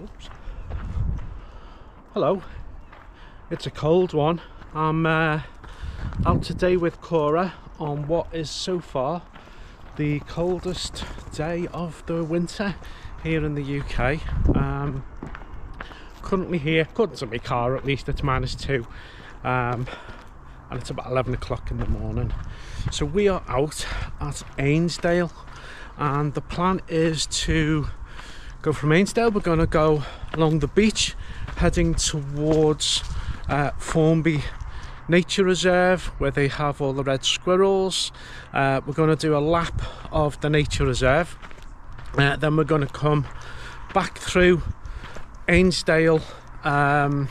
Oops. Hello, it's a cold one. I'm out today with Cora on what is so far the coldest day of the winter here in the UK. Currently here, according to my car at least, it's -2, and it's about 11 o'clock in the morning. So we are out at Ainsdale, and the plan is to go from Ainsdale. We're going to go along the beach heading towards Formby Nature Reserve, where they have all the red squirrels. We're going to do a lap of the nature reserve, then we're going to come back through Ainsdale Pine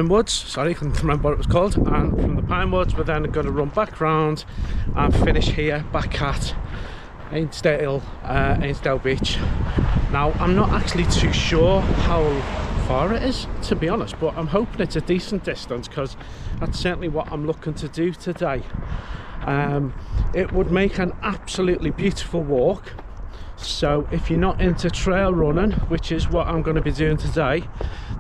Woods, sorry, I couldn't remember what it was called, and from the Pine Woods we're then going to run back round and finish here back at Ainsdale Beach. Now, I'm not actually too sure how far it is, to be honest, but I'm hoping it's a decent distance, because that's certainly what I'm looking to do today. It would make an absolutely beautiful walk, so if you're not into trail running, which is what I'm going to be doing today,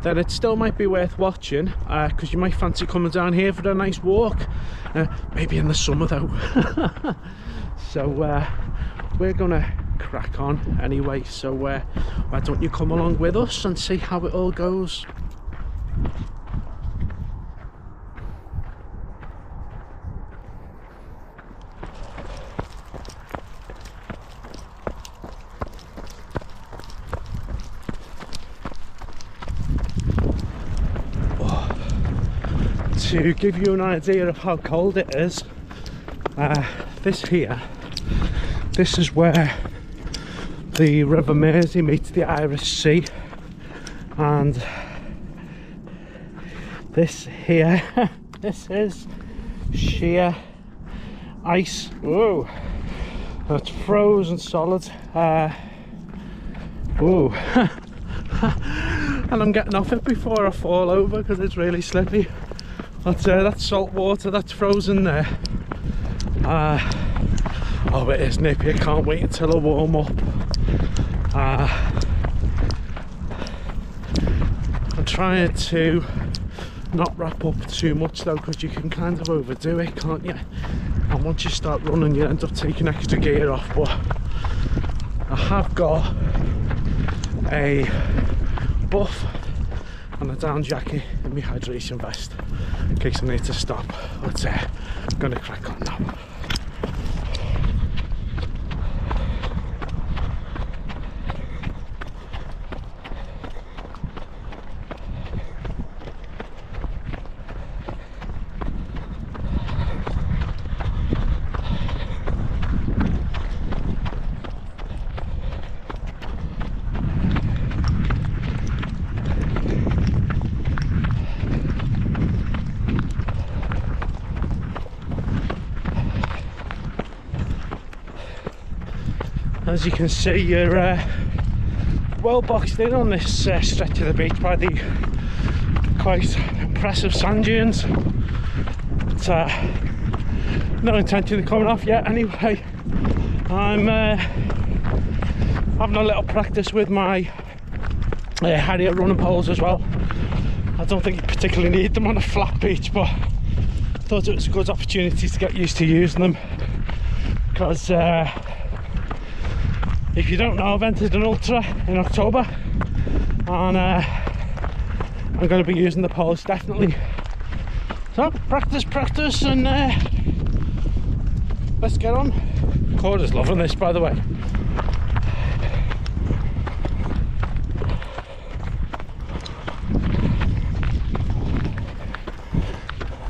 then it still might be worth watching, because you might fancy coming down here for a nice walk, maybe in the summer though. So we're gonna crack on anyway, so why don't you come along with us and see how it all goes. To give you an idea of how cold it is, this is where the River Mersey meets the Irish Sea, and this here, this is sheer ice. Whoa, that's frozen solid. Whoa. And I'm getting off it before I fall over because it's really slippy. That's salt water that's frozen there. Oh, it is nippy. I can't wait until I warm up. I'm trying to not wrap up too much though, because you can kind of overdo it, can't you? And once you start running you end up taking extra gear off. But I have got a buff and a down jacket in my hydration vest in case I need to stop. But I'm gonna crack on now. As you can see, you're well boxed in on this stretch of the beach by the quite impressive sand dunes. But no intention of coming off yet anyway. I'm having a little practice with my Harrier running poles as well. I don't think you particularly need them on a flat beach, but I thought it was a good opportunity to get used to using them, because if you don't know, I've entered an ultra in October, and I'm going to be using the poles definitely. So practice, and let's get on. Cora's loving this, by the way.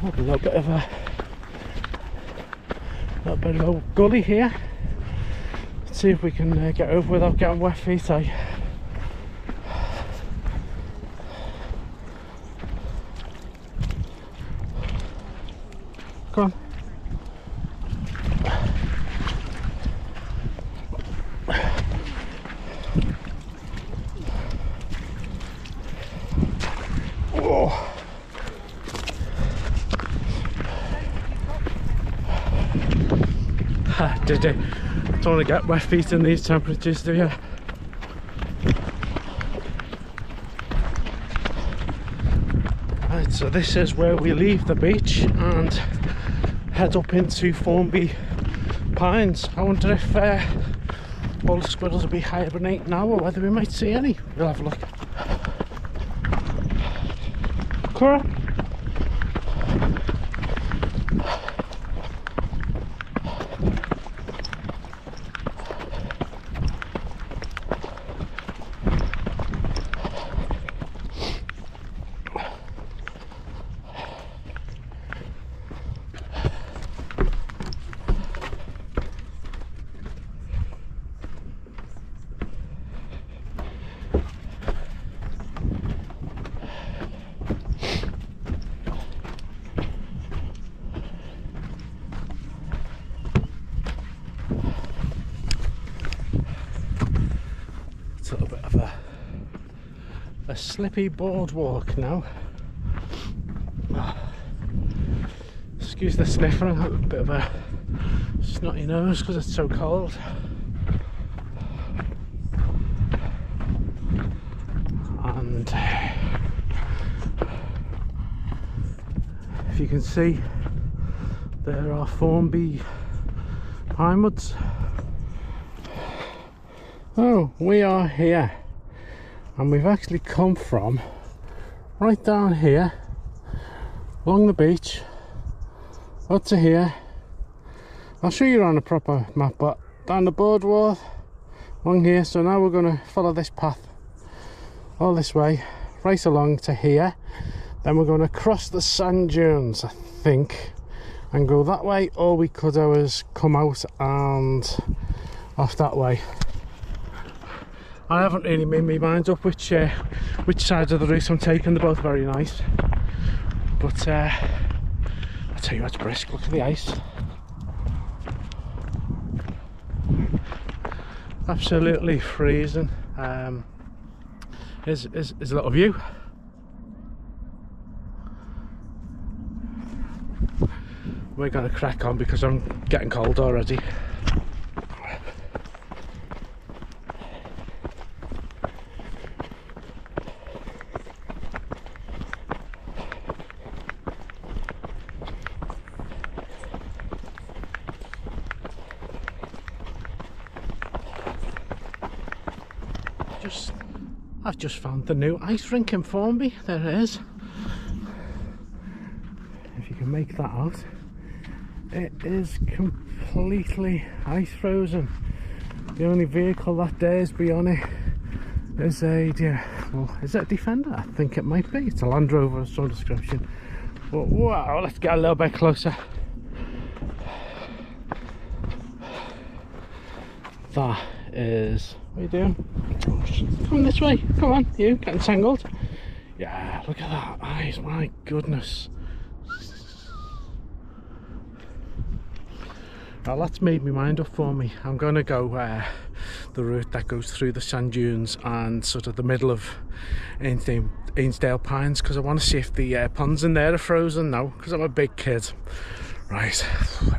A little bit of a gully here. Let's see if we can get over without getting wet feet, eh? Come on. Oh. Don't want to get wet feet in these temperatures, do you? Right, so this is where we leave the beach and head up into Formby Pines. I wonder if all the squirrels will be hibernating now, or whether we might see any. We'll have a look. Cora? A little bit of a slippy boardwalk now. Excuse the sniffing, I've got a bit of a snotty nose because it's so cold. And if you can see, there are Formby pine woods. Oh, we are here, and we've actually come from right down here along the beach up to here. I'll show you on a proper map, but down the boardwalk along here. So now we're going to follow this path all this way right along to here, then we're going to cross the sand dunes, I think, and go that way, or we could always come out and off that way. I haven't really made my mind up which side of the route I'm taking. They're both very nice, but I'll tell you what's brisk. Look at the ice, absolutely freezing. Here's a little view. We're going to crack on because I'm getting cold already. I've just found the new ice rink in Formby. There it is. If you can make that out, it is completely ice frozen. The only vehicle that dares be on it is well, is it a Defender? I think it might be. It's a Land Rover of some description. But wow, let's get a little bit closer. That is, what are you doing? Come this way, come on, you getting tangled. Yeah, look at that ice, my goodness. Well, that's made my mind up for me. I'm going to go the route that goes through the sand dunes and sort of the middle of Ainsdale Pines, because I want to see if the ponds in there are frozen now, because I'm a big kid. Right,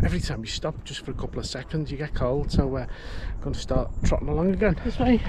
every time you stop just for a couple of seconds you get cold, so we're going to start trotting along again. This way.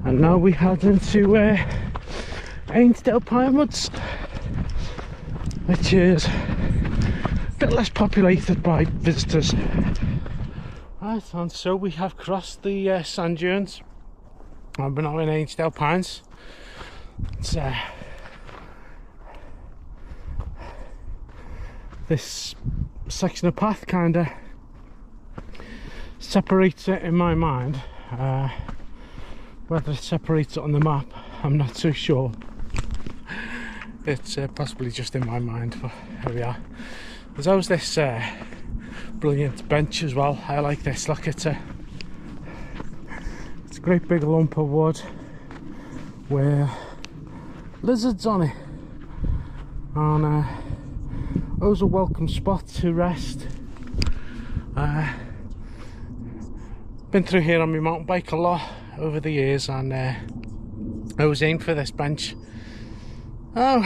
And now we head into Ainsdale Pine Woods, which is a bit less populated by visitors. Right, and so we have crossed the sand dunes, and we're now in Ainsdale Pines. It's this section of path kind of separates it in my mind. Whether it separates it on the map, I'm not too sure. It's possibly just in my mind, but here we are. There's always this brilliant bench as well. I like this. Look, it's a great big lump of wood with lizards on it, and always a welcome spot to rest. Been through here on my mountain bike a lot over the years, and I always aimed for this bench. Oh,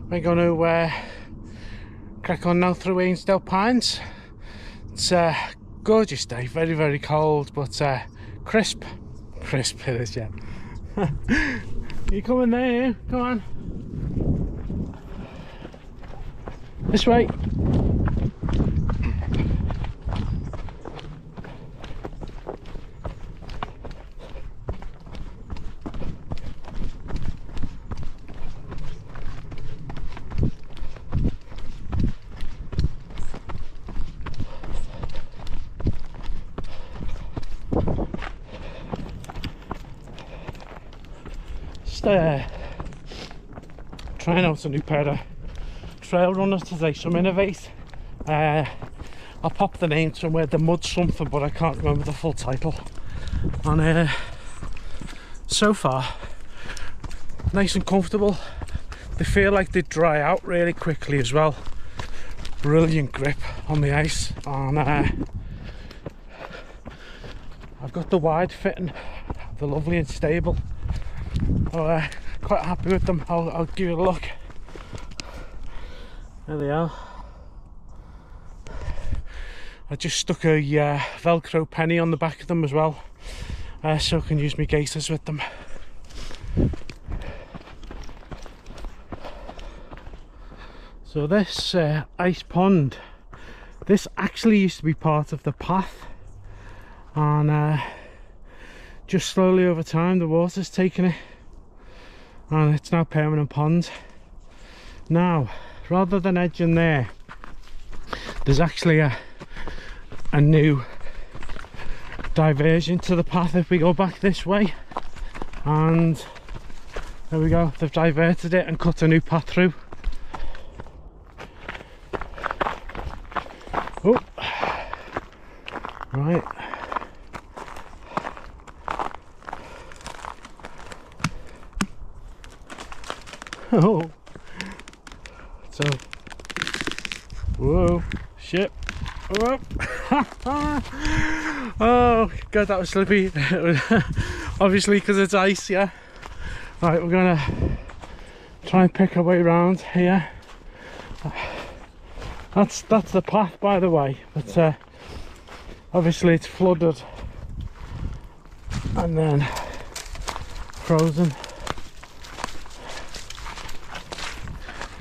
we're going to crack on now through Ainsdale Pines. It's a gorgeous day, very, very cold, but crisp it is, yeah. You coming there, you? Come on, this way. Trying out a new pair of trail runners today, some Innovate. I'll pop the name somewhere, the mud something, but I can't remember the full title. And so far, nice and comfortable. They feel like they dry out really quickly as well. Brilliant grip on the ice, and I've got the wide fitting, they're lovely and stable. Oh, quite happy with them. I'll give you a look. There they are. I just stuck a Velcro penny on the back of them as well, so I can use my gaiters with them. So this ice pond, this actually used to be part of the path, and just slowly over time the water's taken it, and it's now permanent pond. Now, rather than edging there, there's actually a new diversion to the path if we go back this way, and there we go, they've diverted it and cut a new path through. Oh, right. Oh, so, whoa, shit, whoa. Oh god, that was slippy. Obviously because it's ice, yeah. Right, we're gonna try and pick our way around here. That's the path, by the way, but obviously it's flooded and then frozen.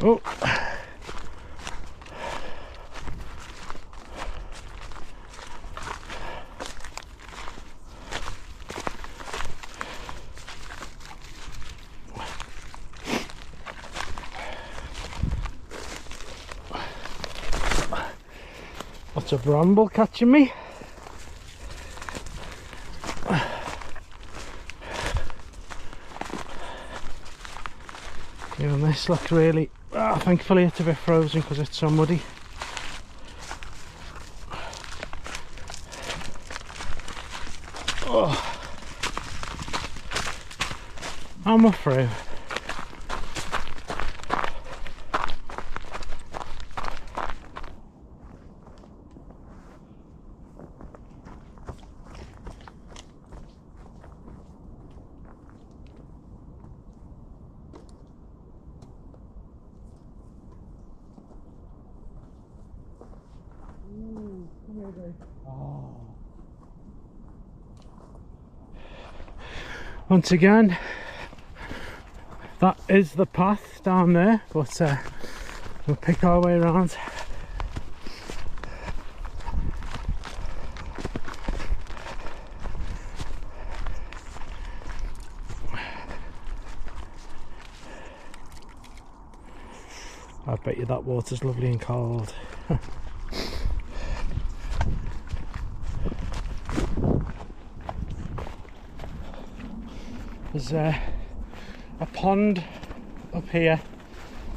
Oh, lots of bramble catching me. Even this looks really, thankfully it's a bit frozen because it's so muddy. Oh, I'm through. Once again, that is the path down there, but we'll pick our way around. I bet you that water's lovely and cold. There's a pond up here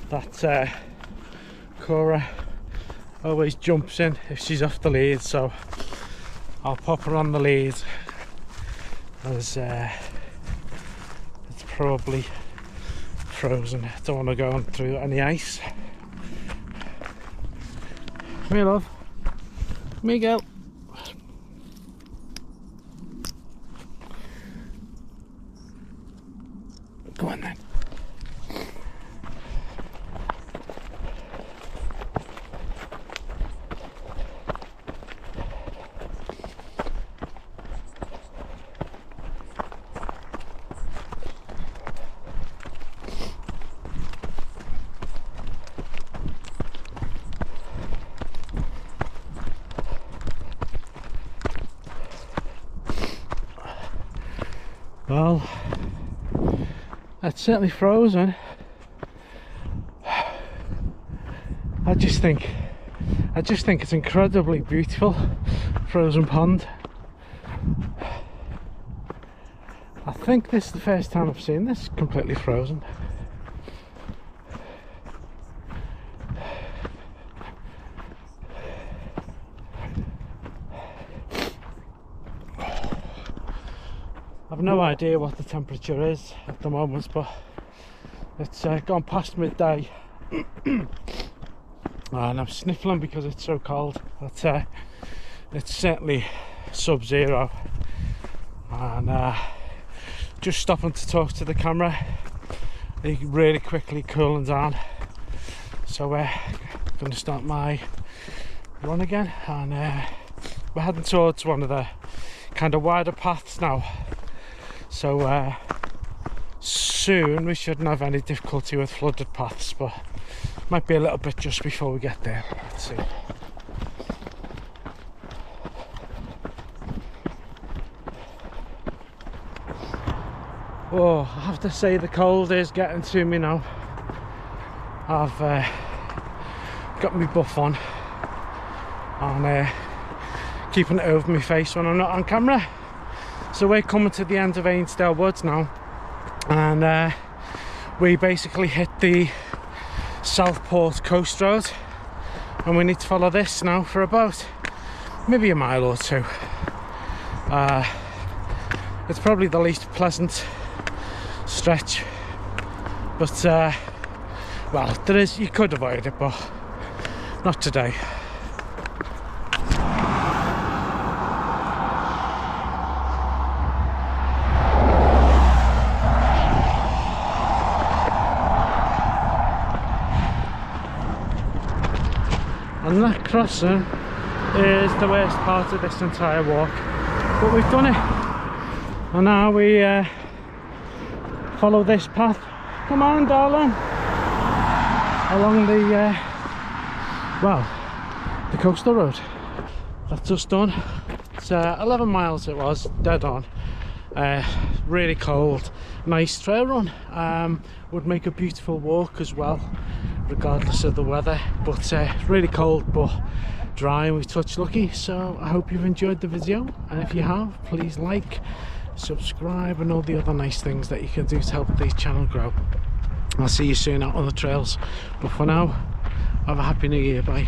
that Cora always jumps in if she's off the lead, so I'll pop her on the lead as it's probably frozen. I don't want to go on through any ice. Come here, love. Come here, girl. Go on then. Well, it's certainly frozen. I just think it's incredibly beautiful, frozen pond. I think this is the first time I've seen this completely frozen. I've no idea what the temperature is at the moment, but it's gone past midday and I'm sniffling because it's so cold. But it's certainly sub-zero, and just stopping to talk to the camera, really quickly cooling down. So we're going to start my run again, and we're heading towards one of the kind of wider paths now. So soon we shouldn't have any difficulty with flooded paths, but might be a little bit just before we get there. Let's see. Oh, I have to say the cold is getting to me now. I've got my buff on and keeping it over my face when I'm not on camera. So we're coming to the end of Ainsdale Woods now, and we basically hit the Southport Coast road, and we need to follow this now for about maybe a mile or two. It's probably the least pleasant stretch, but well, there is, you could avoid it, but not today. And that crossing is the worst part of this entire walk, but we've done it, and now we follow this path. Come on, darling, along the well, the coastal road. That's us done. It's 11 miles it was, dead on. Really cold, nice trail run. Would make a beautiful walk as well, regardless of the weather, but really cold but dry, and we touched lucky. So I hope you've enjoyed the video, and if you have, please like, subscribe, and all the other nice things that you can do to help the channel grow. I'll see you soon out on the trails, but for now, have a happy new year. Bye.